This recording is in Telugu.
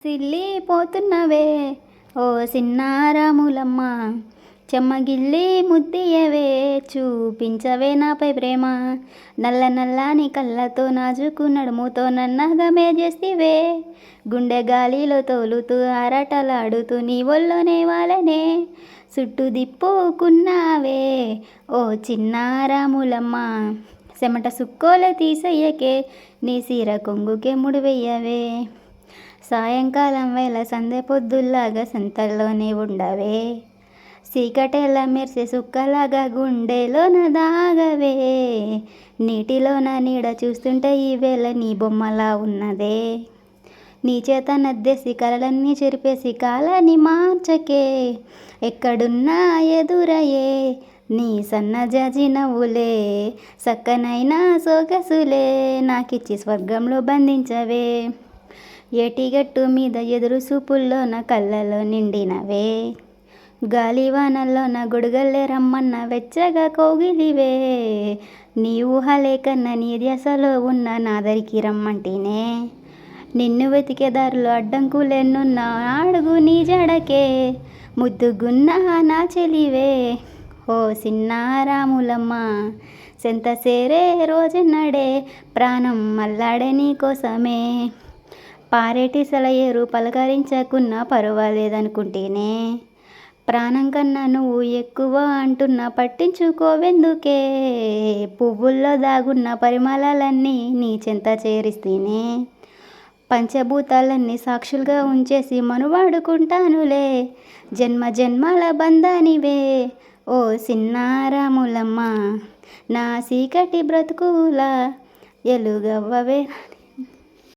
సిల్లిపోతున్నవే ఓ సిన్నారాములమ్మ, చెమ్మగిల్లి ముద్దియవే చూపించవే నాపై ప్రేమ. నల్ల నల్లాని కళ్ళతో నాజుకు నడుముతో నన్నగమే చేస్తివే, గుండె గాలిలో తోలుతూ ఆరాటలాడుతూ నీ ఒళ్ళోనే వాలనే. చుట్టూ దిప్పుకున్నావే ఓ చిన్నారాములమ్మ, చెమట సుక్కోల తీసయ్యకే నీ సీర కొంగుకే ముడివెయ్యవే. సాయంకాలం వేళ సందె పొద్దుల్లాగా సంతల్లోనే ఉండవే, చీకటెల్ల మెరిసే సుక్కలాగా గుండెలోన దాగవే. నీటిలోన నీడ చూస్తుంటే ఈ వేళ నీ బొమ్మలా ఉన్నదే, నీ చేత నద్దేసి కలలన్నీ చెరిపేసి కాలాన్ని మార్చకే. ఎక్కడున్నా ఎదురయ్యే నీ సన్నజాజి నవ్వులే, సక్కనైనా సోగసులే నాకిచ్చి స్వర్గంలో బంధించవే. ఏటిగట్టు మీద ఎదురు చూపుల్లోన కళ్ళలో నిండినవే, గాలివానల్లోన గొడుగల్లే రమ్మన్న వెచ్చగా కౌగిలివే. నీ ఊహలే కన్నా నీ ధ్యాసలో ఉన్న నాదరికి రమ్మంటేనే, నిన్ను వెతికే దారిలో అడ్డంకులెన్నున్నా అడుగు నీ జడకే. ముద్దుగున్నా నా చెలివే ఓ సిన్నారాములమ్మ, సెంత సేరే రోజెన్నడే ప్రాణం మల్లాడే నీ కోసమే. పారేటి సెలయేరు పలకరించకున్నా పర్వాలేదనుకుంటేనే, ప్రాణం కన్నా నువ్వు ఎక్కువ అంటున్నా పట్టించుకోవెందుకే. పువ్వుల్లో దాగున్న పరిమళాలన్నీ నీ చెంత చేరిస్తేనే, పంచభూతాలన్నీ సాక్షులుగా ఉంచేసి మనువాడుకుంటానులే. జన్మ జన్మల బంధానివే ఓ సిన్నారాములమ్మ, నా చీకటి బ్రతుకుల ఎలుగవ్వవే.